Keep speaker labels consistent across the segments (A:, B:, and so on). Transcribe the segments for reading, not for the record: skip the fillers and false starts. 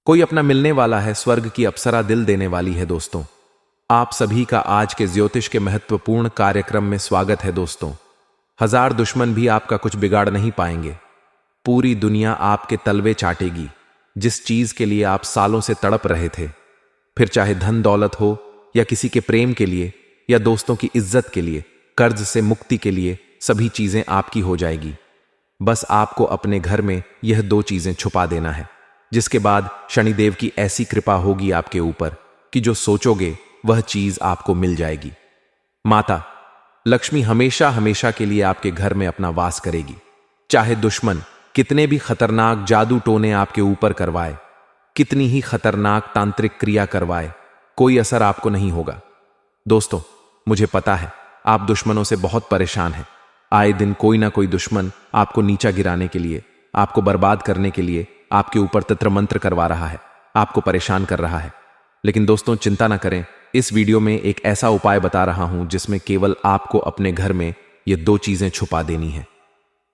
A: कोई अपना मिलने वाला है, स्वर्ग की अप्सरा दिल देने वाली है। दोस्तों, आप सभी का आज के ज्योतिष के महत्वपूर्ण कार्यक्रम में स्वागत है। दोस्तों, हजार दुश्मन भी आपका कुछ बिगाड़ नहीं पाएंगे। पूरी दुनिया आपके तलवे चाटेगी। जिस चीज के लिए आप सालों से तड़प रहे थे, फिर चाहे धन दौलत हो या किसी के प्रेम के लिए या दोस्तों की इज्जत के लिए, कर्ज से मुक्ति के लिए, सभी चीजें आपकी हो जाएगी। बस आपको अपने घर में यह दो चीजें छुपा देना है, जिसके बाद शनिदेव की ऐसी कृपा होगी आपके ऊपर कि जो सोचोगे वह चीज आपको मिल जाएगी। माता लक्ष्मी हमेशा हमेशा के लिए आपके घर में अपना वास करेगी। चाहे दुश्मन कितने भी खतरनाक जादू टोने आपके ऊपर करवाए, कितनी ही खतरनाक तांत्रिक क्रिया करवाए, कोई असर आपको नहीं होगा। दोस्तों, मुझे पता है आप दुश्मनों से बहुत परेशान हैं। आए दिन कोई ना कोई दुश्मन आपको नीचा गिराने के लिए, आपको बर्बाद करने के लिए आपके ऊपर तंत्र मंत्र करवा रहा है, आपको परेशान कर रहा है। लेकिन दोस्तों, चिंता ना करें। इस वीडियो में एक ऐसा उपाय बता रहा हूं जिसमें केवल आपको अपने घर में ये दो चीजें छुपा देनी है।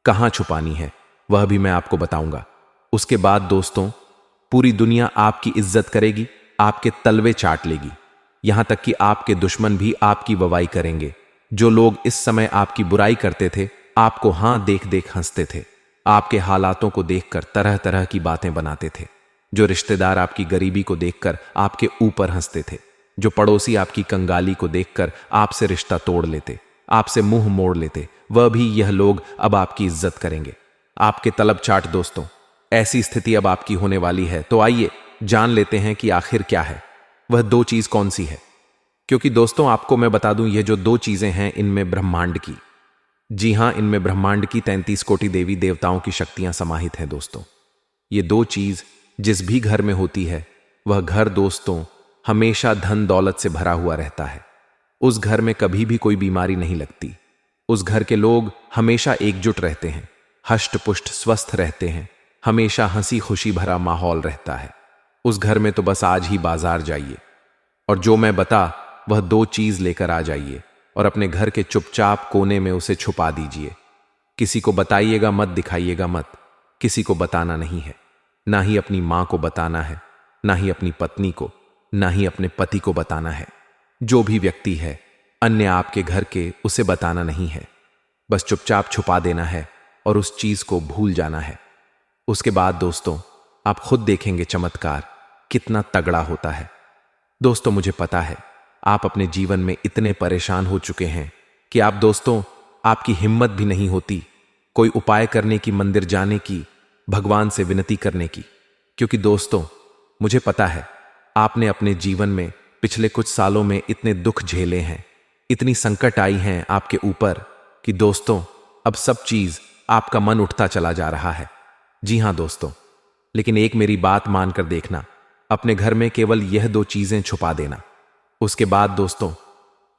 A: कहां छुपानी है वह भी मैं आपको बताऊंगा। उसके बाद दोस्तों, पूरी दुनिया आपकी इज्जत करेगी, आपके तलवे चाट लेगी। यहां तक कि आपके दुश्मन भी आपकी ववाई करेंगे। जो लोग इस समय आपकी बुराई करते थे, आपको हां देख देख हंसते थे, आपके हालातों को देखकर तरह तरह की बातें बनाते थे। जो रिश्तेदार आपकी गरीबी को देखकर आपके ऊपर हंसते थे, जो पड़ोसी आपकी कंगाली को देखकर आपसे रिश्ता तोड़ लेते, आपसे मुंह मोड़ लेते, वह भी यह लोग अब आपकी इज्जत करेंगे। आपके तलब चाट दोस्तों, ऐसी स्थिति अब आपकी होने वाली है। तो आइए जान लेते हैं कि आखिर क्या है वह दो चीज, कौन सी है। क्योंकि दोस्तों, आपको मैं बता दूं, ये जो दो चीजें हैं इनमें ब्रह्मांड की, जी हां, इनमें ब्रह्मांड की 33 कोटि देवी देवताओं की शक्तियां समाहित हैं। दोस्तों, ये दो चीज जिस भी घर में होती है, वह घर दोस्तों हमेशा धन दौलत से भरा हुआ रहता है। उस घर में कभी भी कोई बीमारी नहीं लगती। उस घर के लोग हमेशा एकजुट रहते हैं, हष्ट पुष्ट स्वस्थ रहते हैं, हमेशा हंसी खुशी भरा माहौल रहता है। उस घर में तो बस आज ही बाजार जाइए और जो मैं बता वह दो चीज लेकर आ जाइए और अपने घर के चुपचाप कोने में उसे छुपा दीजिए। किसी को बताइएगा मत, दिखाइएगा मत। किसी को बताना नहीं है, ना ही अपनी मां को बताना है, ना ही अपनी पत्नी को, ना ही अपने पति को बताना है। जो भी व्यक्ति है अन्य आपके घर के, उसे बताना नहीं है। बस चुपचाप छुपा देना है और उस चीज को भूल जाना है। उसके बाद दोस्तों, आप खुद देखेंगे चमत्कार कितना तगड़ा होता है। दोस्तों, मुझे पता है आप अपने जीवन में इतने परेशान हो चुके हैं कि आप दोस्तों, आपकी हिम्मत भी नहीं होती कोई उपाय करने की, मंदिर जाने की, भगवान से विनती करने की। क्योंकि दोस्तों, मुझे पता है आपने अपने जीवन में पिछले कुछ सालों में इतने दुख झेले हैं, इतनी संकट आई हैं आपके ऊपर कि दोस्तों, अब सब चीज आपका मन उठता चला जा रहा है। जी हां दोस्तों, लेकिन एक मेरी बात मानकर देखना, अपने घर में केवल यह दो चीजें छुपा देना। उसके बाद दोस्तों,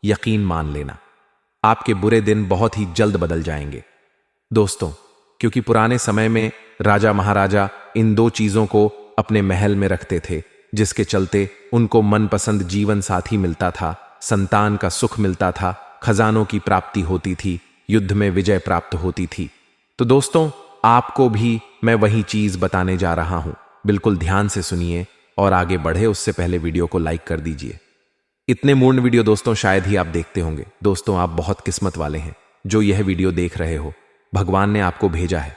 A: यकीन मान लेना, आपके बुरे दिन बहुत ही जल्द बदल जाएंगे। दोस्तों, क्योंकि पुराने समय में राजा महाराजा इन दो चीजों को अपने महल में रखते थे, जिसके चलते उनको मनपसंद जीवन साथी मिलता था, संतान का सुख मिलता था, खजानों की प्राप्ति होती थी, युद्ध में विजय प्राप्त होती थी। तो दोस्तों, आपको भी मैं वही चीज बताने जा रहा हूं। बिल्कुल ध्यान से सुनिए और आगे बढ़े उससे पहले वीडियो को लाइक कर दीजिए। इतने मूर्ण वीडियो दोस्तों शायद ही आप देखते होंगे। दोस्तों, आप बहुत किस्मत वाले हैं जो यह वीडियो देख रहे हो। भगवान ने आपको भेजा है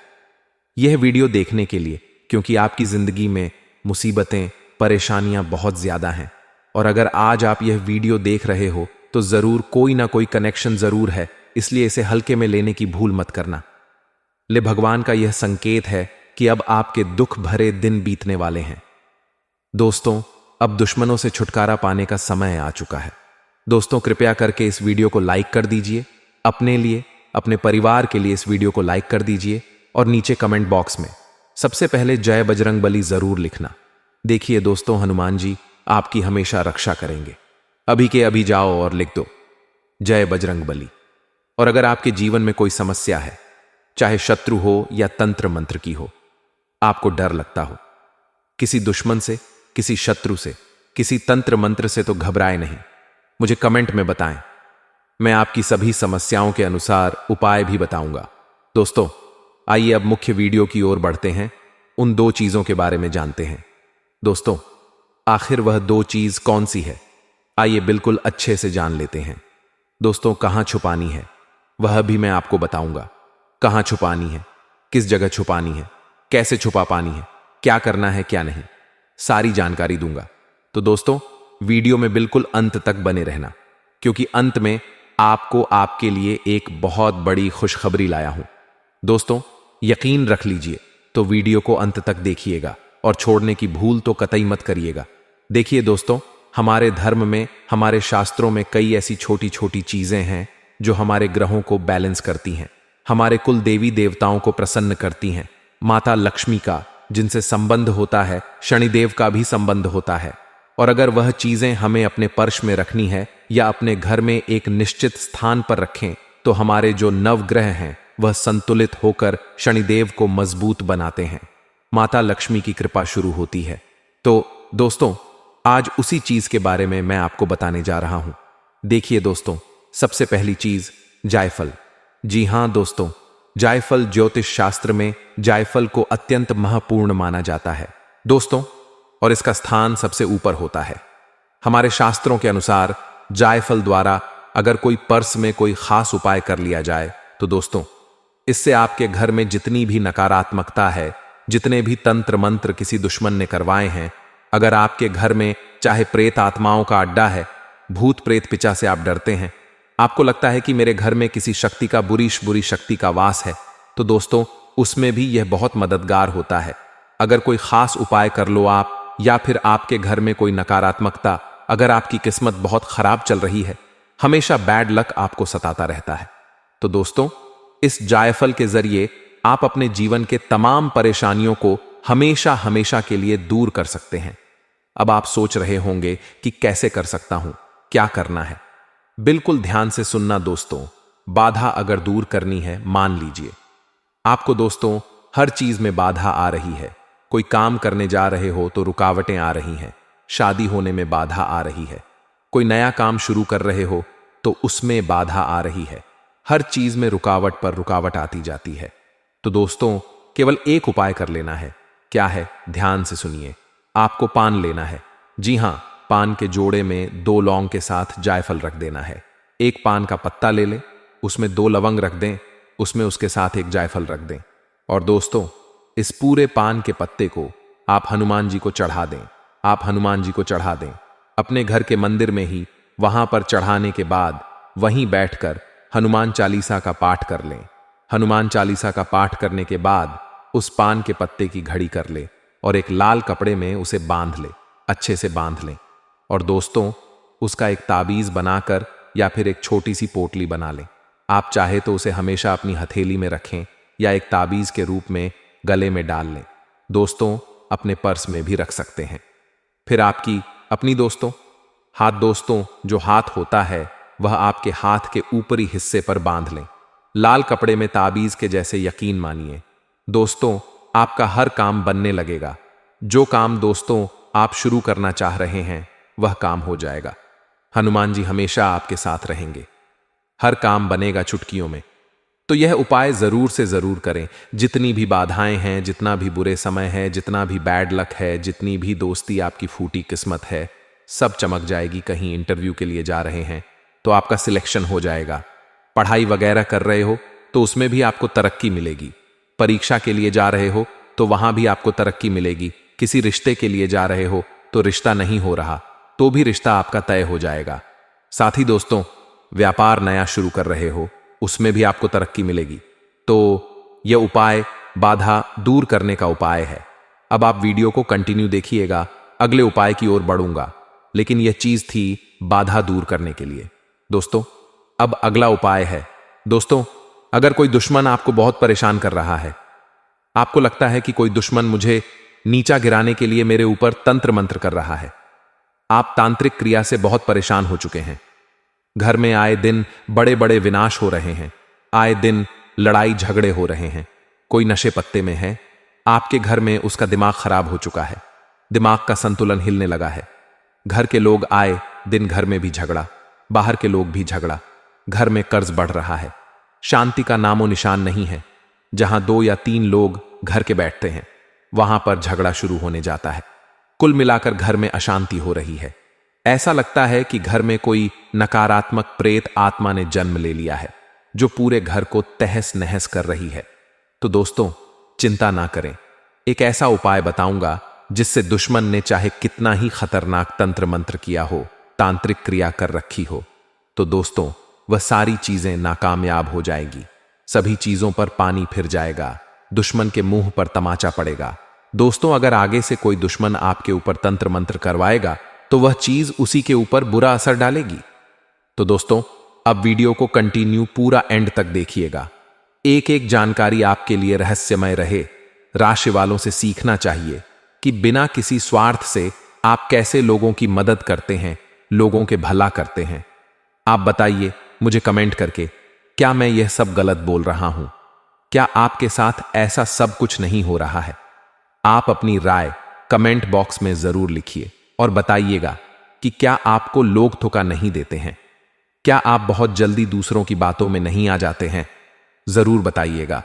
A: यह वीडियो देखने के लिए, क्योंकि आपकी जिंदगी में मुसीबतें, परेशानियां बहुत ज्यादा हैं। और अगर आज आप यह वीडियो देख रहे हो तो जरूर कोई ना कोई कनेक्शन जरूर है, इसलिए इसे हल्के में लेने की भूल मत करना। ले भगवान का यह संकेत है कि अब आपके दुख भरे दिन बीतने वाले हैं। दोस्तों, अब दुश्मनों से छुटकारा पाने का समय आ चुका है। दोस्तों, कृपया करके इस वीडियो को लाइक कर दीजिए। अपने लिए, अपने परिवार के लिए इस वीडियो को लाइक कर दीजिए और नीचे कमेंट बॉक्स में सबसे पहले जय बजरंग बली जरूर लिखना। देखिए दोस्तों, हनुमान जी आपकी हमेशा रक्षा करेंगे। अभी के अभी जाओ और लिख दो जय बजरंग बली। और अगर आपके जीवन में कोई समस्या है, चाहे शत्रु हो या तंत्र मंत्र की हो, आपको डर लगता हो किसी दुश्मन से, किसी शत्रु से, किसी तंत्र मंत्र से, तो घबराए नहीं, मुझे कमेंट में बताएं। मैं आपकी सभी समस्याओं के अनुसार उपाय भी बताऊंगा। दोस्तों, आइए अब मुख्य वीडियो की ओर बढ़ते हैं। उन दो चीजों के बारे में जानते हैं। दोस्तों, आखिर वह दो चीज कौन सी है? आइए बिल्कुल अच्छे से जान लेते हैं। दोस्तों, कहां छुपानी है वह भी मैं आपको बताऊंगा। कहां छुपानी है, किस जगह छुपानी है, कैसे छुपा पानी है, क्या करना है क्या नहीं, सारी जानकारी दूंगा। तो दोस्तों, वीडियो में बिल्कुल अंत तक बने रहना, क्योंकि अंत में आपको आपके लिए एक बहुत बड़ी खुशखबरी लाया हूं। दोस्तों, यकीन रख लीजिए, तो वीडियो को अंत तक देखिएगा और छोड़ने की भूल तो कतई मत करिएगा। देखिए दोस्तों, हमारे धर्म में, हमारे शास्त्रों में कई ऐसी छोटी छोटी चीजें हैं जो हमारे ग्रहों को बैलेंस करती हैं, हमारे कुल देवी देवताओं को प्रसन्न करती हैं। माता लक्ष्मी का जिनसे संबंध होता है, शनिदेव का भी संबंध होता है। और अगर वह चीजें हमें अपने पर्श में रखनी है या अपने घर में एक निश्चित स्थान पर रखें, तो हमारे जो नवग्रह हैं वह संतुलित होकर शनिदेव को मजबूत बनाते हैं। माता लक्ष्मी की कृपा शुरू होती है। तो दोस्तों, आज उसी चीज के बारे में मैं आपको बताने जा रहा हूं। देखिए दोस्तों, सबसे पहली चीज जायफल। जी हां दोस्तों, जायफल ज्योतिष शास्त्र में जायफल को अत्यंत महत्वपूर्ण माना जाता है दोस्तों, और इसका स्थान सबसे ऊपर होता है। हमारे शास्त्रों के अनुसार जायफल द्वारा अगर कोई पर्स में कोई खास उपाय कर लिया जाए, तो दोस्तों, इससे आपके घर में जितनी भी नकारात्मकता है, जितने भी तंत्र मंत्र किसी दुश्मन ने करवाए हैं, अगर आपके घर में चाहे प्रेत आत्माओं का अड्डा है, भूत प्रेत पिचा से आप डरते हैं, आपको लगता है कि मेरे घर में किसी शक्ति का बुरी शक्ति का वास है, तो दोस्तों, उसमें भी यह बहुत मददगार होता है। अगर कोई खास उपाय कर लो आप, या फिर आपके घर में कोई नकारात्मकता, अगर आपकी किस्मत बहुत खराब चल रही है, हमेशा बैड लक आपको सताता रहता है, तो दोस्तों, इस जायफल के जरिए आप अपने जीवन के तमाम परेशानियों को हमेशा हमेशा के लिए दूर कर सकते हैं। अब आप सोच रहे होंगे कि कैसे कर सकता हूं, क्या करना है। बिल्कुल ध्यान से सुनना दोस्तों। बाधा अगर दूर करनी है, मान लीजिए आपको दोस्तों हर चीज में बाधा आ रही है। कोई काम करने जा रहे हो तो रुकावटें आ रही हैं, शादी होने में बाधा आ रही है, कोई नया काम शुरू कर रहे हो तो उसमें बाधा आ रही है। हर चीज में रुकावट पर रुकावट आती जाती है। तो दोस्तों, केवल एक उपाय कर लेना है। क्या है? ध्यान से सुनिए। आपको पान लेना है। जी हां, पान के जोड़े में 2 लौंग के साथ जायफल रख देना है। एक पान का पत्ता ले लें, उसमें 2 लवंग रख दें, उसमें उसके साथ एक जायफल रख दें। और दोस्तों, इस पूरे पान के पत्ते को आप हनुमान जी को चढ़ा दें। आप हनुमान जी को चढ़ा दें अपने घर के मंदिर में ही। वहां पर चढ़ाने के बाद वहीं बैठकर हनुमान चालीसा का पाठ कर लें। हनुमान चालीसा का पाठ करने के बाद उस पान के पत्ते की घड़ी कर ले और एक लाल कपड़े में उसे बांध ले, अच्छे से बांध लें। और दोस्तों, उसका एक ताबीज बनाकर या फिर एक छोटी सी पोटली बना लें। आप चाहे तो उसे हमेशा अपनी हथेली में रखें या एक ताबीज के रूप में गले में डाल लें। दोस्तों, अपने पर्स में भी रख सकते हैं। फिर आपकी अपनी दोस्तों हाथ, दोस्तों जो हाथ होता है वह आपके हाथ के ऊपरी हिस्से पर बांध लें, लाल कपड़े में ताबीज के जैसे। यकीन मानिए दोस्तों, आपका हर काम बनने लगेगा। जो काम दोस्तों आप शुरू करना चाह रहे हैं वह काम हो जाएगा। हनुमान जी हमेशा आपके साथ रहेंगे, हर काम बनेगा चुटकियों में। तो यह उपाय जरूर से जरूर करें। जितनी भी बाधाएं हैं, जितना भी बुरे समय है, जितना भी बैड लक है, जितनी भी दोस्ती आपकी फूटी किस्मत है, सब चमक जाएगी। कहीं इंटरव्यू के लिए जा रहे हैं तो आपका सिलेक्शन हो जाएगा। पढ़ाई वगैरह कर रहे हो तो उसमें भी आपको तरक्की मिलेगी। परीक्षा के लिए जा रहे हो तो वहां भी आपको तरक्की मिलेगी। किसी रिश्ते के लिए जा रहे हो तो रिश्ता नहीं हो रहा तो भी रिश्ता आपका तय हो जाएगा। साथ ही दोस्तों, व्यापार नया शुरू कर रहे हो, उसमें भी आपको तरक्की मिलेगी। तो यह उपाय बाधा दूर करने का उपाय है। अब आप वीडियो को कंटिन्यू देखिएगा, अगले उपाय की ओर बढ़ूंगा, लेकिन यह चीज थी बाधा दूर करने के लिए। दोस्तों, अब अगला उपाय है। दोस्तों, अगर कोई दुश्मन आपको बहुत परेशान कर रहा है, आपको लगता है कि कोई दुश्मन मुझे नीचा गिराने के लिए मेरे ऊपर तंत्र मंत्र कर रहा है, आप तांत्रिक क्रिया से बहुत परेशान हो चुके हैं, घर में आए दिन बड़े बड़े विनाश हो रहे हैं, आए दिन लड़ाई झगड़े हो रहे हैं, कोई नशे पत्ते में है, आपके घर में उसका दिमाग खराब हो चुका है, दिमाग का संतुलन हिलने लगा है, घर के लोग आए दिन घर में भी झगड़ा, बाहर के लोग भी झगड़ा, घर में कर्ज बढ़ रहा है, शांति का नामो निशान नहीं है। जहां 2 या 3 लोग घर के बैठते हैं वहां पर झगड़ा शुरू होने जाता है। कुल मिलाकर घर में अशांति हो रही है। ऐसा लगता है कि घर में कोई नकारात्मक प्रेत आत्मा ने जन्म ले लिया है, जो पूरे घर को तहस नहस कर रही है। तो दोस्तों, चिंता ना करें, एक ऐसा उपाय बताऊंगा जिससे दुश्मन ने चाहे कितना ही खतरनाक तंत्र मंत्र किया हो, तांत्रिक क्रिया कर रखी हो, तो दोस्तों वह सारी चीजें नाकामयाब हो जाएगी। सभी चीजों पर पानी फिर जाएगा, दुश्मन के मुंह पर तमाचा पड़ेगा। दोस्तों, अगर आगे से कोई दुश्मन आपके ऊपर तंत्र मंत्र करवाएगा तो वह चीज उसी के ऊपर बुरा असर डालेगी। तो दोस्तों, अब वीडियो को कंटिन्यू पूरा एंड तक देखिएगा। एक एक जानकारी आपके लिए रहस्यमय रहे। राशि वालों से सीखना चाहिए कि बिना किसी स्वार्थ से आप कैसे लोगों की मदद करते हैं, लोगों के भला करते हैं। आप बताइए मुझे कमेंट करके, क्या मैं यह सब गलत बोल रहा हूं? क्या आपके साथ ऐसा सब कुछ नहीं हो रहा है? आप अपनी राय कमेंट बॉक्स में जरूर लिखिए और बताइएगा कि क्या आपको लोग धोखा नहीं देते हैं? क्या आप बहुत जल्दी दूसरों की बातों में नहीं आ जाते हैं? जरूर बताइएगा।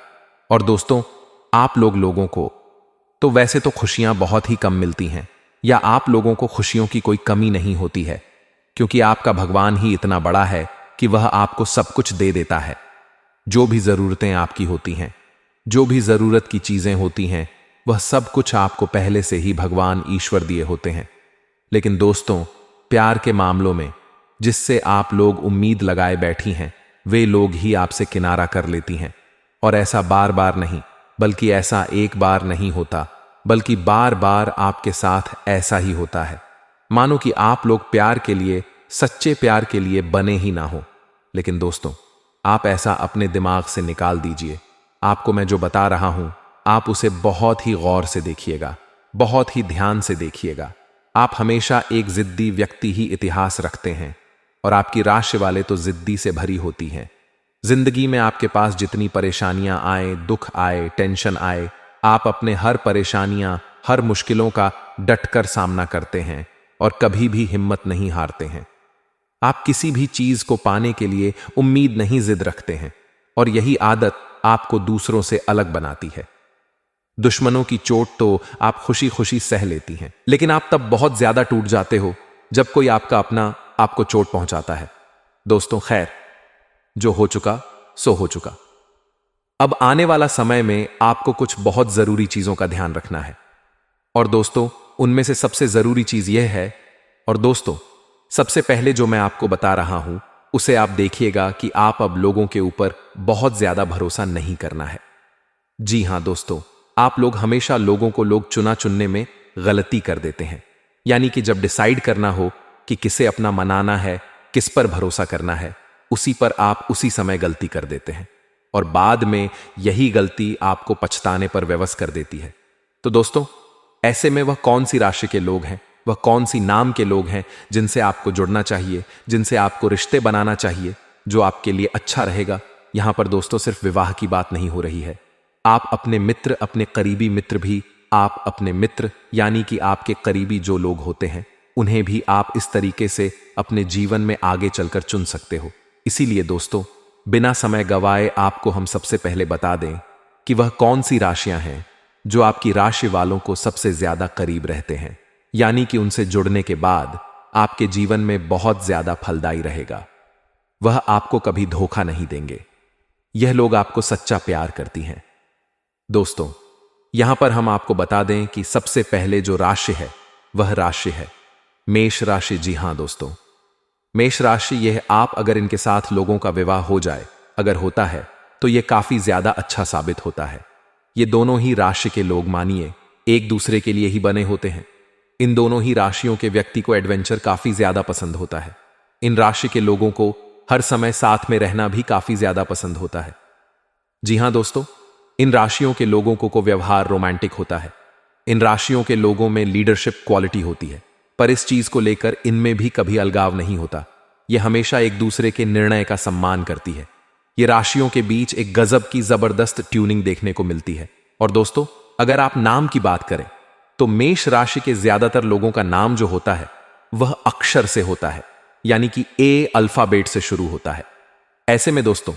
A: और दोस्तों, आप लोगों को तो वैसे तो खुशियां बहुत ही कम मिलती हैं, या आप लोगों को खुशियों की कोई कमी नहीं होती है, क्योंकि आपका भगवान ही इतना बड़ा है कि वह आपको सब कुछ दे देता है। जो भी जरूरतें आपकी होती हैं, जो भी जरूरत की चीजें होती हैं, वह सब कुछ आपको पहले से ही भगवान ईश्वर दिए होते हैं। लेकिन दोस्तों, प्यार के मामलों में जिससे आप लोग उम्मीद लगाए बैठी हैं, वे लोग ही आपसे किनारा कर लेती हैं। और ऐसा बार बार नहीं, बल्कि ऐसा एक बार नहीं होता, बल्कि बार बार आपके साथ ऐसा ही होता है। मानो कि आप लोग प्यार के लिए, सच्चे प्यार के लिए बने ही ना हो। लेकिन दोस्तों, आप ऐसा अपने दिमाग से निकाल दीजिए। आपको मैं जो बता रहा हूं, आप उसे बहुत ही गौर से देखिएगा, बहुत ही ध्यान से देखिएगा। आप हमेशा एक जिद्दी व्यक्ति ही इतिहास रखते हैं, और आपकी राशि वाले तो जिद्दी से भरी होती हैं। जिंदगी में आपके पास जितनी परेशानियां आए, दुख आए, टेंशन आए, आप अपने हर परेशानियां, हर मुश्किलों का डटकर सामना करते हैं और कभी भी हिम्मत नहीं हारते हैं। आप किसी भी चीज को पाने के लिए उम्मीद नहीं जिद रखते हैं, और यही आदत आपको दूसरों से अलग बनाती है। दुश्मनों की चोट तो आप खुशी खुशी सह लेती हैं, लेकिन आप तब बहुत ज्यादा टूट जाते हो जब कोई आपका अपना आपको चोट पहुंचाता है। दोस्तों, खैर, जो हो चुका सो हो चुका। अब आने वाला समय में आपको कुछ बहुत जरूरी चीजों का ध्यान रखना है, और दोस्तों उनमें से सबसे जरूरी चीज यह है, और दोस्तों सबसे पहले जो मैं आपको बता रहा हूं उसे आप देखिएगा कि आप अब लोगों के ऊपर बहुत ज्यादा भरोसा नहीं करना है। जी हां दोस्तों, आप लोग हमेशा लोगों को लोग चुनने में गलती कर देते हैं। यानी कि जब डिसाइड करना हो कि किसे अपना मनाना है, किस पर भरोसा करना है, उसी पर आप उसी समय गलती कर देते हैं, और बाद में यही गलती आपको पछताने पर विवश कर देती है। तो दोस्तों, ऐसे में वह कौन सी राशि के लोग हैं, वह कौन सी नाम के लोग हैं जिनसे आपको जुड़ना चाहिए, जिनसे आपको रिश्ते बनाना चाहिए, जो आपके लिए अच्छा रहेगा? यहां पर दोस्तों सिर्फ विवाह की बात नहीं हो रही है। आप अपने मित्र, अपने करीबी मित्र भी, आप अपने मित्र यानी कि आपके करीबी जो लोग होते हैं, उन्हें भी आप इस तरीके से अपने जीवन में आगे चलकर चुन सकते हो। इसीलिए दोस्तों, बिना समय गवाए आपको हम सबसे पहले बता दें कि वह कौन सी राशियां हैं जो आपकी राशि वालों को सबसे ज्यादा करीब रहते हैं, यानी कि उनसे जुड़ने के बाद आपके जीवन में बहुत ज्यादा फलदायी रहेगा। वह आपको कभी धोखा नहीं देंगे। यह लोग आपको सच्चा प्यार करती हैं। दोस्तों, यहां पर हम आपको बता दें कि सबसे पहले जो राशि है वह राशि है मेष राशि। जी हां दोस्तों, मेष राशि, यह आप अगर इनके साथ लोगों का विवाह हो जाए, अगर होता है तो यह काफी ज्यादा अच्छा साबित होता है। ये दोनों ही राशि के लोग मानिए एक दूसरे के लिए ही बने होते हैं। इन दोनों ही राशियों के व्यक्ति को एडवेंचर काफी ज्यादा पसंद होता है। इन राशि के लोगों को हर समय साथ में रहना भी काफी ज्यादा पसंद होता है। जी हां दोस्तों, इन राशियों के लोगों को व्यवहार रोमांटिक होता है। इन राशियों के लोगों में लीडरशिप क्वालिटी होती है, पर इस चीज को लेकर इनमें भी कभी अलगाव नहीं होता। यह हमेशा एक दूसरे के निर्णय का सम्मान करती है। ये राशियों के बीच एक गजब की जबरदस्त ट्यूनिंग देखने को मिलती है। और दोस्तों, अगर आप नाम की बात करें तो मेष राशि के ज्यादातर लोगों का नाम जो होता है वह अक्षर से होता है, यानी कि ए अल्फाबेट से शुरू होता है। ऐसे में दोस्तों,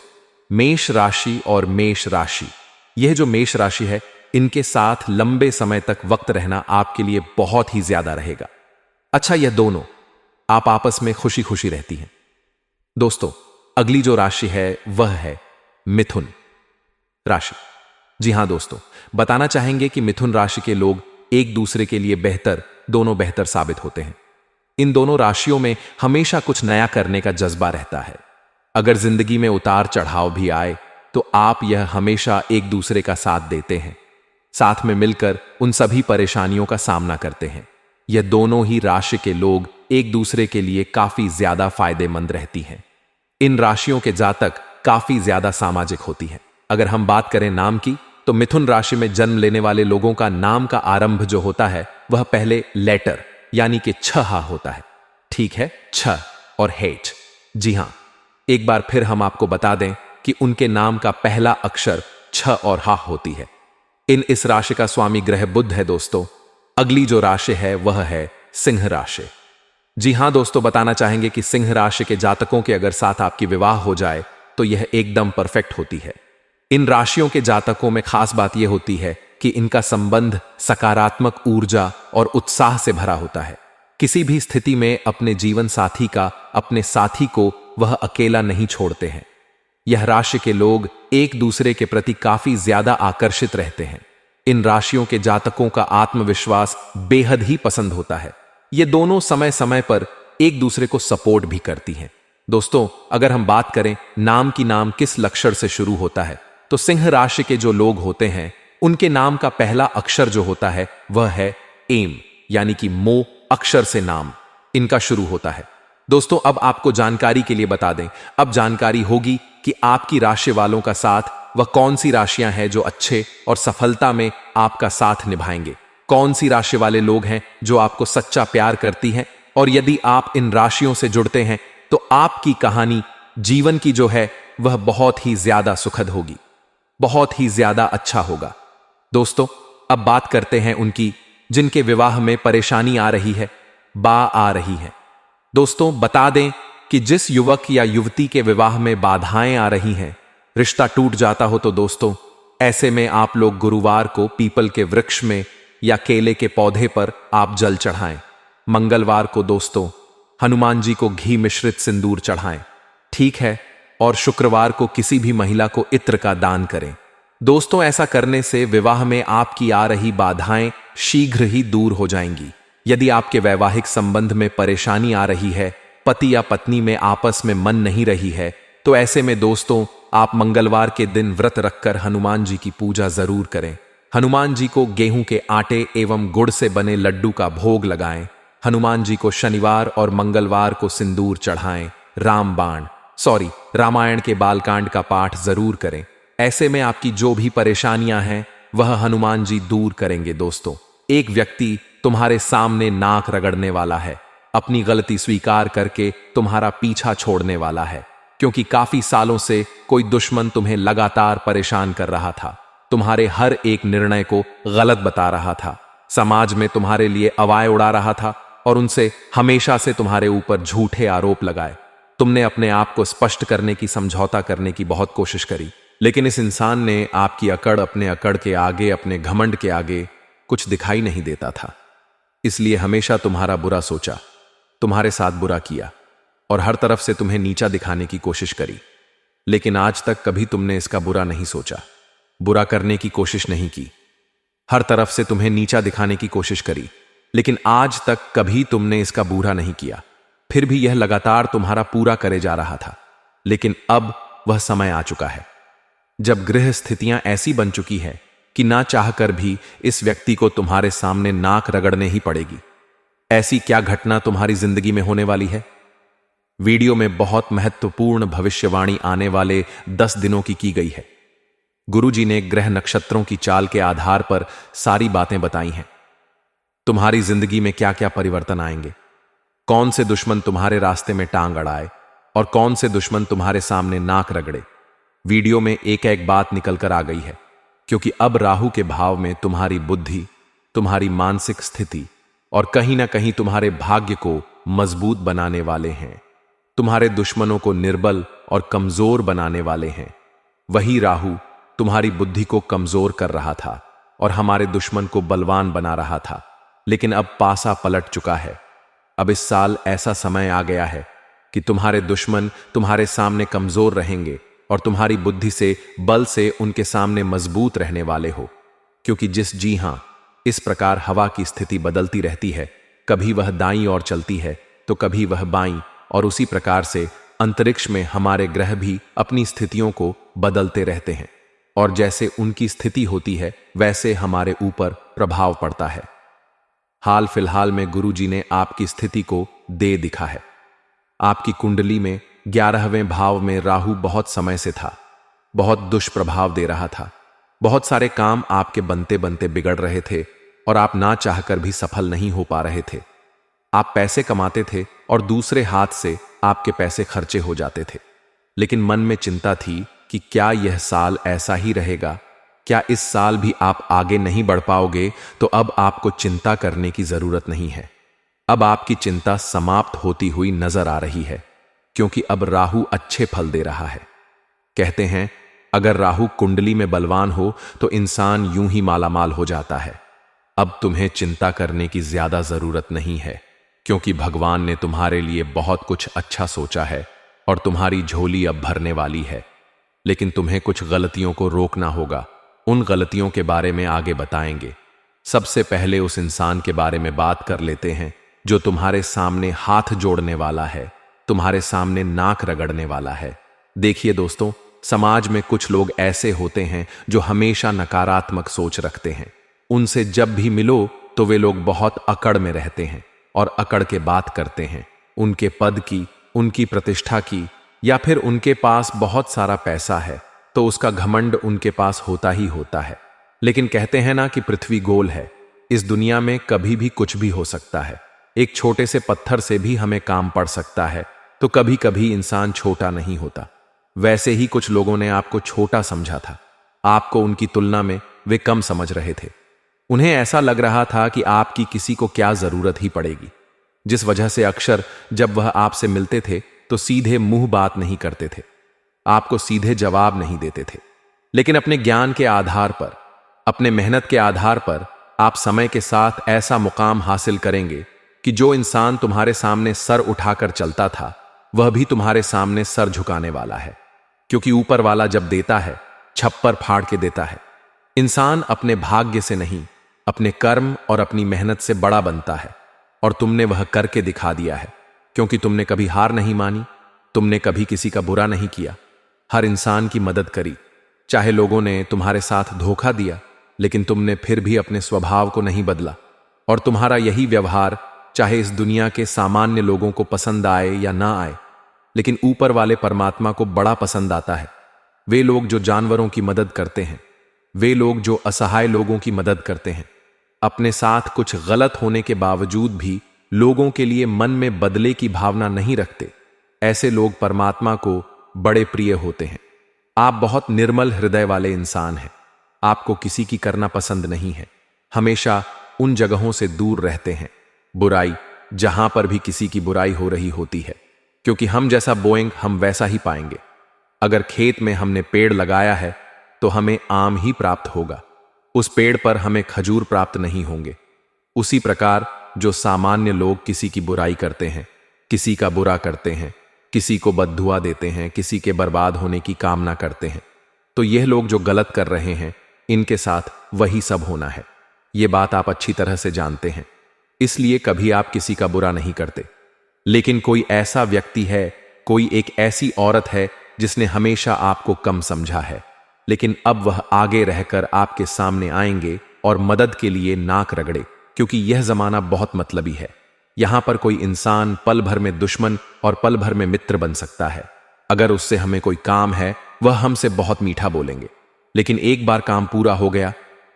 A: मेष राशि और मेष राशि, यह जो मेष राशि है इनके साथ लंबे समय तक वक्त रहना आपके लिए बहुत ही ज्यादा रहेगा। अच्छा, यह दोनों आप आपस में खुशी खुशी रहती हैं। दोस्तों, अगली जो राशि है वह है मिथुन राशि। जी हां दोस्तों, बताना चाहेंगे कि मिथुन राशि के लोग एक दूसरे के लिए दोनों बेहतर साबित होते हैं। इन दोनों राशियों में हमेशा कुछ नया करने का जज्बा रहता है। अगर जिंदगी में उतार चढ़ाव भी आए तो आप यह हमेशा एक दूसरे का साथ देते हैं, साथ में मिलकर उन सभी परेशानियों का सामना करते हैं। यह दोनों ही राशि के लोग एक दूसरे के लिए काफी ज्यादा फायदेमंद रहती हैं। इन राशियों के जातक काफी ज्यादा सामाजिक होती हैं। अगर हम बात करें नाम की, तो मिथुन राशि में जन्म लेने वाले लोगों का नाम का आरंभ जो होता है वह पहले लेटर यानी कि छ हा होता है। ठीक है, छ और हेच। जी हां, एक बार फिर हम आपको बता दें कि उनके नाम का पहला अक्षर छ और हा होती है। इस राशि का स्वामी ग्रह बुध है दोस्तों। अगली जो राशि है वह है सिंह राशि। जी हां दोस्तों, बताना चाहेंगे कि सिंह राशि के जातकों के अगर साथ आपकी विवाह हो जाए तो यह एकदम परफेक्ट होती है। इन राशियों के जातकों में खास बात यह होती है कि इनका संबंध सकारात्मक ऊर्जा और उत्साह से भरा होता है। किसी भी स्थिति में अपने जीवन साथी अपने साथी को वह अकेला नहीं छोड़ते हैं। यह राशि के लोग एक दूसरे के प्रति काफी ज्यादा आकर्षित रहते हैं। इन राशियों के जातकों का आत्मविश्वास बेहद ही पसंद होता है। ये दोनों समय समय पर एक दूसरे को सपोर्ट भी करती हैं। दोस्तों, अगर हम बात करें नाम किस लक्षण से शुरू होता है, तो सिंह राशि के जो लोग होते हैं उनके नाम का पहला अक्षर जो होता है वह है एम यानी कि मो अक्षर से नाम इनका शुरू होता है। दोस्तों, अब आपको जानकारी के लिए बता दें, अब जानकारी होगी कि आपकी राशि वालों का साथ वह कौन सी राशियां हैं जो अच्छे और सफलता में आपका साथ निभाएंगे, कौन सी राशि वाले लोग हैं जो आपको सच्चा प्यार करती हैं। और यदि आप इन राशियों से जुड़ते हैं तो आपकी कहानी जीवन की जो है वह बहुत ही ज्यादा सुखद होगी, बहुत ही ज्यादा अच्छा होगा। दोस्तों, अब बात करते हैं उनकी जिनके विवाह में परेशानी आ रही है, आ रही है। दोस्तों, बता दें कि जिस युवक या युवती के विवाह में बाधाएं आ रही हैं, रिश्ता टूट जाता हो, तो दोस्तों ऐसे में आप लोग गुरुवार को पीपल के वृक्ष में या केले के पौधे पर आप जल चढ़ाएं। मंगलवार को दोस्तों हनुमान जी को घी मिश्रित सिंदूर चढ़ाएं। ठीक है, और शुक्रवार को किसी भी महिला को इत्र का दान करें। दोस्तों, ऐसा करने से विवाह में आपकी आ रही बाधाएं शीघ्र ही दूर हो जाएंगी। यदि आपके वैवाहिक संबंध में परेशानी आ रही है, पति या पत्नी में आपस में मन नहीं रही है, तो ऐसे में दोस्तों आप मंगलवार के दिन व्रत रखकर हनुमान जी की पूजा जरूर करें। हनुमान जी को गेहूं के आटे एवं गुड़ से बने लड्डू का भोग लगाएं। हनुमान जी को शनिवार और मंगलवार को सिंदूर चढ़ाएं। रामायण के बालकांड का पाठ जरूर करें। ऐसे में आपकी जो भी परेशानियां हैं वह हनुमान जी दूर करेंगे। दोस्तों, एक व्यक्ति तुम्हारे सामने नाक रगड़ने वाला है, अपनी गलती स्वीकार करके तुम्हारा पीछा छोड़ने वाला है, क्योंकि काफी सालों से कोई दुश्मन तुम्हें लगातार परेशान कर रहा था, तुम्हारे हर एक निर्णय को गलत बता रहा था, समाज में तुम्हारे लिए अवाय उड़ा रहा था और उनसे हमेशा से तुम्हारे ऊपर झूठे आरोप लगाए। तुमने अपने आप को स्पष्ट करने की, समझौता करने की बहुत कोशिश करी, लेकिन इस इंसान ने आपकी अपने अकड़ के आगे, अपने घमंड के आगे कुछ दिखाई नहीं देता था। इसलिए हमेशा तुम्हारा बुरा सोचा, तुम्हारे साथ बुरा किया और हर तरफ से तुम्हें नीचा दिखाने की कोशिश करी। लेकिन आज तक कभी तुमने इसका बुरा नहीं सोचा, बुरा करने की कोशिश नहीं की। हर तरफ से तुम्हें नीचा दिखाने की कोशिश करी, लेकिन आज तक कभी तुमने इसका बुरा नहीं किया। फिर भी यह लगातार तुम्हारा पूरा करे जा रहा था। लेकिन अब वह समय आ चुका है जब गृह स्थितियां ऐसी बन चुकी है कि ना चाहकर भी इस व्यक्ति को तुम्हारे सामने नाक रगड़ने ही पड़ेगी। ऐसी क्या घटना तुम्हारी जिंदगी में होने वाली है? वीडियो में बहुत महत्वपूर्ण भविष्यवाणी आने वाले 10 दिनों की गई है। गुरुजी ने ग्रह नक्षत्रों की चाल के आधार पर सारी बातें बताई हैं। तुम्हारी जिंदगी में क्या क्या परिवर्तन आएंगे, कौन से दुश्मन तुम्हारे रास्ते में टांग अड़ाए और कौन से दुश्मन तुम्हारे सामने नाक रगड़े। वीडियो में एक एक बात निकल कर आ गई है, क्योंकि अब राहु के भाव में तुम्हारी बुद्धि, तुम्हारी मानसिक स्थिति और कहीं ना कहीं तुम्हारे भाग्य को मजबूत बनाने वाले हैं। तुम्हारे दुश्मनों को निर्बल और कमजोर बनाने वाले हैं। वही राहु तुम्हारी बुद्धि को कमजोर कर रहा था और हमारे दुश्मन को बलवान बना रहा था, लेकिन अब पासा पलट चुका है। अब इस साल ऐसा समय आ गया है कि तुम्हारे दुश्मन तुम्हारे सामने कमजोर रहेंगे और तुम्हारी बुद्धि से, बल से उनके सामने मजबूत रहने वाले हो। क्योंकि जी हां, इस प्रकार हवा की स्थिति बदलती रहती है, कभी वह दाईं ओर चलती है तो कभी वह बाईं, और उसी प्रकार से अंतरिक्ष में हमारे ग्रह भी अपनी स्थितियों को बदलते रहते हैं, और जैसे उनकी स्थिति होती है वैसे हमारे ऊपर प्रभाव पड़ता है। हाल फिलहाल में गुरुजी ने आपकी स्थिति को दे दिखा है। आपकी कुंडली में 11वें भाव में राहु बहुत समय से था, बहुत दुष्प्रभाव दे रहा था। बहुत सारे काम आपके बनते बनते बिगड़ रहे थे और आप ना चाहकर भी सफल नहीं हो पा रहे थे। आप पैसे कमाते थे और दूसरे हाथ से आपके पैसे खर्चे हो जाते थे, लेकिन मन में चिंता थी कि क्या यह साल ऐसा ही रहेगा, क्या इस साल भी आप आगे नहीं बढ़ पाओगे। तो अब आपको चिंता करने की जरूरत नहीं है। अब आपकी चिंता समाप्त होती हुई नजर आ रही है, क्योंकि अब राहु अच्छे फल दे रहा है। कहते हैं अगर राहु कुंडली में बलवान हो तो इंसान यूं ही मालामाल हो जाता है। अब तुम्हें चिंता करने की ज्यादा जरूरत नहीं है, क्योंकि भगवान ने तुम्हारे लिए बहुत कुछ अच्छा सोचा है और तुम्हारी झोली अब भरने वाली है। लेकिन तुम्हें कुछ गलतियों को रोकना होगा। उन गलतियों के बारे में आगे बताएंगे। सबसे पहले उस इंसान के बारे में बात कर लेते हैं जो तुम्हारे सामने हाथ जोड़ने वाला है, तुम्हारे सामने नाक रगड़ने वाला है। देखिए दोस्तों, समाज में कुछ लोग ऐसे होते हैं जो हमेशा नकारात्मक सोच रखते हैं। उनसे जब भी मिलो तो वे लोग बहुत अकड़ में रहते हैं और अकड़ के बात करते हैं, उनके पद की, उनकी प्रतिष्ठा की, या फिर उनके पास बहुत सारा पैसा है तो उसका घमंड उनके पास होता ही होता है। लेकिन कहते हैं ना कि पृथ्वी गोल है, इस दुनिया में कभी भी कुछ भी हो सकता है। एक छोटे से पत्थर से भी हमें काम पड़ सकता है, तो कभी कभी इंसान छोटा नहीं होता। वैसे ही कुछ लोगों ने आपको छोटा समझा था, आपको उनकी तुलना में वे कम समझ रहे थे। उन्हें ऐसा लग रहा था कि आपकी किसी को क्या जरूरत ही पड़ेगी, जिस वजह से अक्सर जब वह आपसे मिलते थे तो सीधे मुंह बात नहीं करते थे, आपको सीधे जवाब नहीं देते थे। लेकिन अपने ज्ञान के आधार पर, अपने मेहनत के आधार पर आप समय के साथ ऐसा मुकाम हासिल करेंगे कि जो इंसान तुम्हारे सामने सर उठाकर चलता था वह भी तुम्हारे सामने सर झुकाने वाला है। क्योंकि ऊपर वाला जब देता है छप्पर फाड़ के देता है। इंसान अपने भाग्य से नहीं, अपने कर्म और अपनी मेहनत से बड़ा बनता है, और तुमने वह करके दिखा दिया है। क्योंकि तुमने कभी हार नहीं मानी, तुमने कभी किसी का बुरा नहीं किया, हर इंसान की मदद करी। चाहे लोगों ने तुम्हारे साथ धोखा दिया, लेकिन तुमने फिर भी अपने स्वभाव को नहीं बदला, और तुम्हारा यही व्यवहार चाहे इस दुनिया के सामान्य लोगों को पसंद आए या ना आए, लेकिन ऊपर वाले परमात्मा को बड़ा पसंद आता है। वे लोग जो जानवरों की मदद करते हैं, वे लोग जो असहाय लोगों की मदद करते हैं, अपने साथ कुछ गलत होने के बावजूद भी लोगों के लिए मन में बदले की भावना नहीं रखते, ऐसे लोग परमात्मा को बड़े प्रिय होते हैं। आप बहुत निर्मल हृदय वाले इंसान हैं। आपको किसी की करना पसंद नहीं है, हमेशा उन जगहों से दूर रहते हैं, बुराई, जहां पर भी किसी की बुराई हो रही होती है। क्योंकि हम जैसा बोएंगे हम वैसा ही पाएंगे। अगर खेत में हमने पेड़ लगाया है तो हमें आम ही प्राप्त होगा, उस पेड़ पर हमें खजूर प्राप्त नहीं होंगे। उसी प्रकार जो सामान्य लोग किसी की बुराई करते हैं, किसी का बुरा करते हैं, किसी को बद्दुआ देते हैं, किसी के बर्बाद होने की कामना करते हैं, तो यह लोग जो गलत कर रहे हैं इनके साथ वही सब होना है। ये बात आप अच्छी तरह से जानते हैं, इसलिए कभी आप किसी का बुरा नहीं करते। लेकिन कोई ऐसा व्यक्ति है, कोई एक ऐसी औरत है जिसने हमेशा आपको कम समझा है, लेकिन अब वह आगे रहकर आपके सामने आएंगे और मदद के लिए नाक रगड़े। क्योंकि यह जमाना बहुत मतलबी है। यहां पर कोई इंसान पल भर में दुश्मन और पल भर में मित्र बन सकता है। अगर उससे हमें कोई काम है वह हमसे बहुत मीठा बोलेंगे, लेकिन एक बार काम पूरा हो गया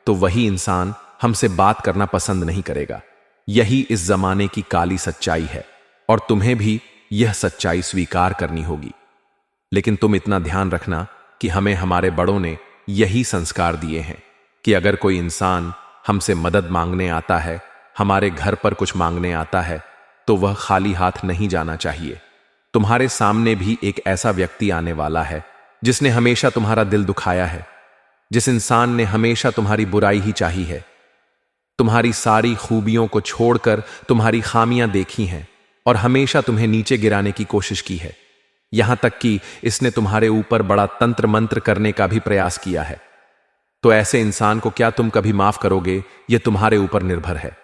A: तो वही इंसान हमसे बात करना पसंद नहीं करेगा। यही इस जमाने की काली सच्चाई है, और तुम्हें भी यह सच्चाई स्वीकार करनी होगी। लेकिन तुम इतना ध्यान रखना कि हमें हमारे बड़ों ने यही संस्कार दिए हैं कि अगर कोई इंसान हमसे मदद मांगने आता है, हमारे घर पर कुछ मांगने आता है, तो वह खाली हाथ नहीं जाना चाहिए। तुम्हारे सामने भी एक ऐसा व्यक्ति आने वाला है जिसने हमेशा तुम्हारा दिल दुखाया है, जिस इंसान ने हमेशा तुम्हारी बुराई ही चाही है, तुम्हारी सारी खूबियों को छोड़कर तुम्हारी खामियां देखी हैं और हमेशा तुम्हें नीचे गिराने की कोशिश की है, यहां तक कि इसने तुम्हारे ऊपर बड़ा तंत्र मंत्र करने का भी प्रयास किया है। तो ऐसे इंसान को क्या तुम कभी माफ करोगे, यह तुम्हारे ऊपर निर्भर है।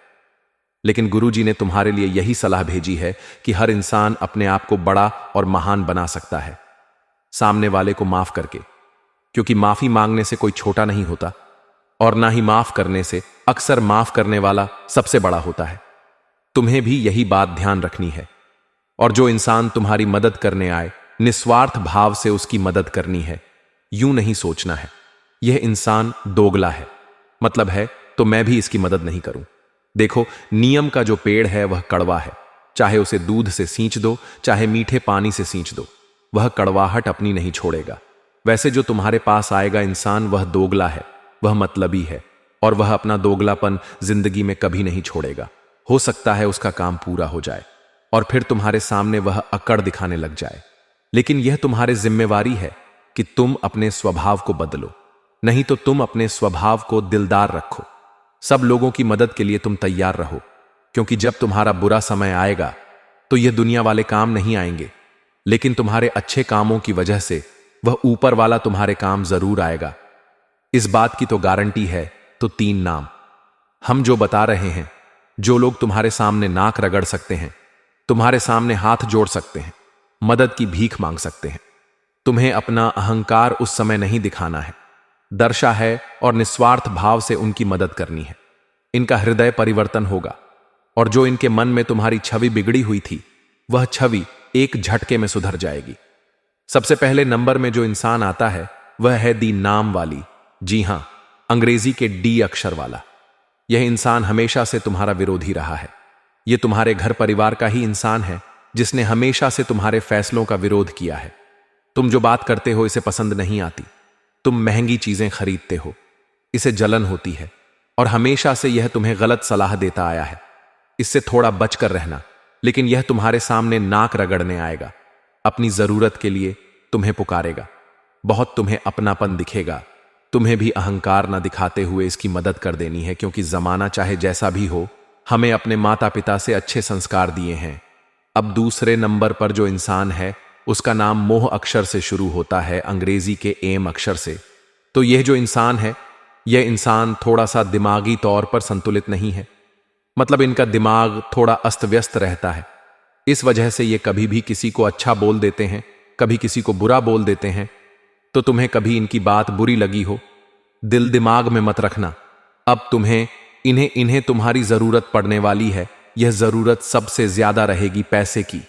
A: लेकिन गुरुजी ने तुम्हारे लिए यही सलाह भेजी है कि हर इंसान अपने आप को बड़ा और महान बना सकता है सामने वाले को माफ करके, क्योंकि माफी मांगने से कोई छोटा नहीं होता और ना ही माफ करने से अक्सर माफ करने वाला सबसे बड़ा होता है। तुम्हें भी यही बात ध्यान रखनी है। और जो इंसान तुम्हारी मदद करने आए, निस्वार्थ भाव से उसकी मदद करनी है, यूं नहीं सोचना है यह इंसान दोगला है, मतलब है तो मैं भी इसकी मदद नहीं करूं। देखो, नियम का जो पेड़ है वह कड़वा है, चाहे उसे दूध से सींच दो, चाहे मीठे पानी से सींच दो, वह कड़वाहट अपनी नहीं छोड़ेगा। वैसे जो तुम्हारे पास आएगा इंसान, वह दोगला है, वह मतलबी है और वह अपना दोगलापन जिंदगी में कभी नहीं छोड़ेगा। हो सकता है उसका काम पूरा हो जाए और फिर तुम्हारे सामने वह अकड़ दिखाने लग जाए, लेकिन यह तुम्हारी जिम्मेवारी है कि तुम अपने स्वभाव को बदलो, नहीं तो तुम अपने स्वभाव को दिलदार रखो। सब लोगों की मदद के लिए तुम तैयार रहो, क्योंकि जब तुम्हारा बुरा समय आएगा तो यह दुनिया वाले काम नहीं आएंगे, लेकिन तुम्हारे अच्छे कामों की वजह से वह ऊपर वाला तुम्हारे काम जरूर आएगा। इस बात की तो गारंटी है। तो 3 नाम हम जो बता रहे हैं, जो लोग तुम्हारे सामने नाक रगड़ सकते हैं, तुम्हारे सामने हाथ जोड़ सकते हैं, मदद की भीख मांग सकते हैं। तुम्हें अपना अहंकार उस समय नहीं दिखाना है, दर्शा है और निस्वार्थ भाव से उनकी मदद करनी है। इनका हृदय परिवर्तन होगा और जो इनके मन में तुम्हारी छवि बिगड़ी हुई थी, वह छवि एक झटके में सुधर जाएगी। सबसे पहले नंबर में जो इंसान आता है वह है दी नाम वाली, जी हां, अंग्रेजी के डी अक्षर वाला। यह इंसान हमेशा से तुम्हारा विरोधी रहा है। यह तुम्हारे घर परिवार का ही इंसान है जिसने हमेशा से तुम्हारे फैसलों का विरोध किया है। तुम जो बात करते हो इसे पसंद नहीं आती, तुम महंगी चीजें खरीदते हो, इसे जलन होती है और हमेशा से यह तुम्हें गलत सलाह देता आया है। इससे थोड़ा बचकर रहना, लेकिन यह तुम्हारे सामने नाक रगड़ने आएगा, अपनी जरूरत के लिए तुम्हें पुकारेगा, बहुत तुम्हें अपनापन दिखेगा। तुम्हें भी अहंकार न दिखाते हुए इसकी मदद कर देनी है, क्योंकि जमाना चाहे जैसा भी हो, हमें अपने माता पिता से अच्छे संस्कार दिए हैं। अब दूसरे नंबर पर जो इंसान है उसका नाम मोह अक्षर से शुरू होता है, अंग्रेजी के एम अक्षर से। तो यह जो इंसान है, यह इंसान थोड़ा सा दिमागी तौर पर संतुलित नहीं है, मतलब इनका दिमाग थोड़ा अस्त व्यस्त रहता है। इस वजह से ये कभी भी किसी को अच्छा बोल देते हैं, कभी किसी को बुरा बोल देते हैं। तो तुम्हें कभी इनकी बात बुरी लगी हो, दिल दिमाग में मत रखना। अब तुम्हें इन्हें तुम्हारी जरूरत पड़ने वाली है। यह जरूरत सबसे ज्यादा रहेगी पैसे की।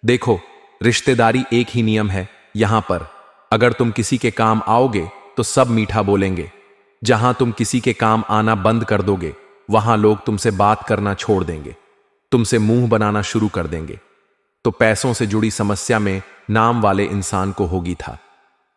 A: देखो, रिश्तेदारी एक ही नियम है यहां पर। अगर तुम किसी के काम आओगे तो सब मीठा बोलेंगे। जहां तुम किसी के काम आना बंद कर दोगे, वहां लोग तुमसे बात करना छोड़ देंगे, तुमसे मुंह बनाना शुरू कर देंगे। तो पैसों से जुड़ी समस्या में नाम वाले इंसान को होगी था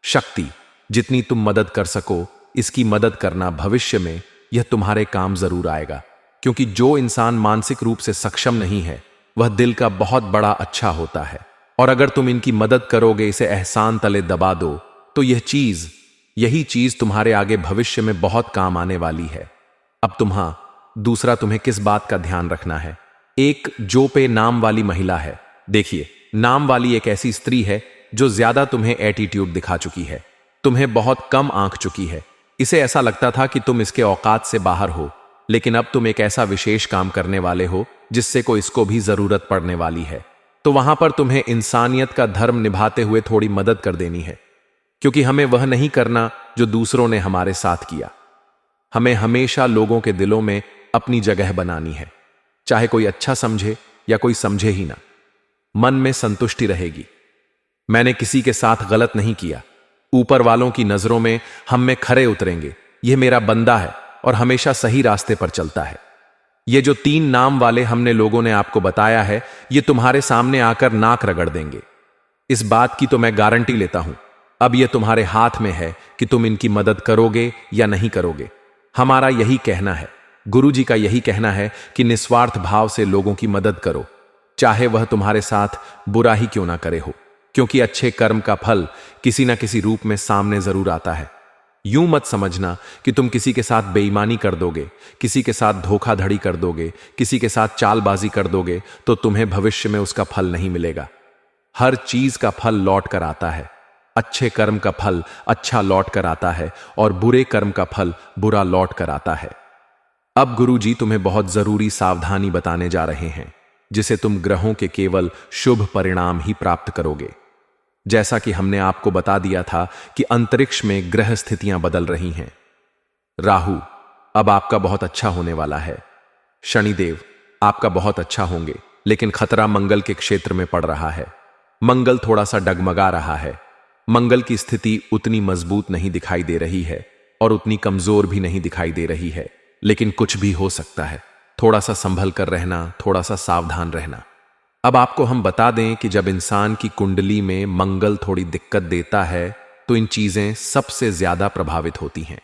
A: शक्ति। जितनी तुम मदद कर सको, इसकी मदद करना। भविष्य में यह तुम्हारे काम जरूर आएगा, क्योंकि जो इंसान मानसिक रूप से सक्षम नहीं है, वह दिल का बहुत बड़ा अच्छा होता है। और अगर तुम इनकी मदद करोगे, इसे एहसान तले दबा दो, तो यही चीज तुम्हारे आगे भविष्य में बहुत काम आने वाली है। अब दूसरा तुम्हें किस बात का ध्यान रखना है। एक जो पे नाम वाली महिला है। देखिए, नाम वाली एक ऐसी स्त्री है जो ज्यादा तुम्हें एटीट्यूड दिखा चुकी है, तुम्हें बहुत कम आंक चुकी है। इसे ऐसा लगता था कि तुम इसके औकात से बाहर हो, लेकिन अब तुम एक ऐसा विशेष काम करने वाले हो जिससे को इसको भी जरूरत पड़ने वाली है। तो वहां पर तुम्हें इंसानियत का धर्म निभाते हुए थोड़ी मदद कर देनी है, क्योंकि हमें वह नहीं करना जो दूसरों ने हमारे साथ किया। हमें हमेशा लोगों के दिलों में अपनी जगह बनानी है, चाहे कोई अच्छा समझे या कोई समझे ही ना। मन में संतुष्टि रहेगी, मैंने किसी के साथ गलत नहीं किया। ऊपर वालों की नजरों में हम में खरे उतरेंगे, यह मेरा बंदा है और हमेशा सही रास्ते पर चलता है। ये जो 3 नाम वाले हमने लोगों ने आपको बताया है, ये तुम्हारे सामने आकर नाक रगड़ देंगे। इस बात की तो मैं गारंटी लेता हूं। अब यह तुम्हारे हाथ में है कि तुम इनकी मदद करोगे या नहीं करोगे। हमारा यही कहना है, गुरुजी का यही कहना है कि निस्वार्थ भाव से लोगों की मदद करो, चाहे वह तुम्हारे साथ बुरा ही क्यों ना करे हो, क्योंकि अच्छे कर्म का फल किसी न किसी रूप में सामने जरूर आता है। यूं मत समझना कि तुम किसी के साथ बेईमानी कर दोगे, किसी के साथ धोखाधड़ी कर दोगे, किसी के साथ चालबाजी कर दोगे तो तुम्हें भविष्य में उसका फल नहीं मिलेगा। हर चीज का फल लौट कर आता है। अच्छे कर्म का फल अच्छा लौट कर आता है और बुरे कर्म का फल बुरा लौट कर आता है। अब गुरुजी तुम्हें बहुत जरूरी सावधानी बताने जा रहे हैं, जिसे तुम ग्रहों के केवल शुभ परिणाम ही प्राप्त करोगे। जैसा कि हमने आपको बता दिया था कि अंतरिक्ष में ग्रह स्थितियां बदल रही हैं। राहु अब आपका बहुत अच्छा होने वाला है। शनिदेव आपका बहुत अच्छा होंगे, लेकिन खतरा मंगल के क्षेत्र में पड़ रहा है। मंगल थोड़ा सा डगमगा रहा है। मंगल की स्थिति उतनी मजबूत नहीं दिखाई दे रही है और उतनी कमजोर भी नहीं दिखाई दे रही है, लेकिन कुछ भी हो सकता है। थोड़ा सा संभल कर रहना, थोड़ा सा सावधान रहना। अब आपको हम बता दें कि जब इंसान की कुंडली में मंगल थोड़ी दिक्कत देता है तो इन चीजें सबसे ज्यादा प्रभावित होती हैं।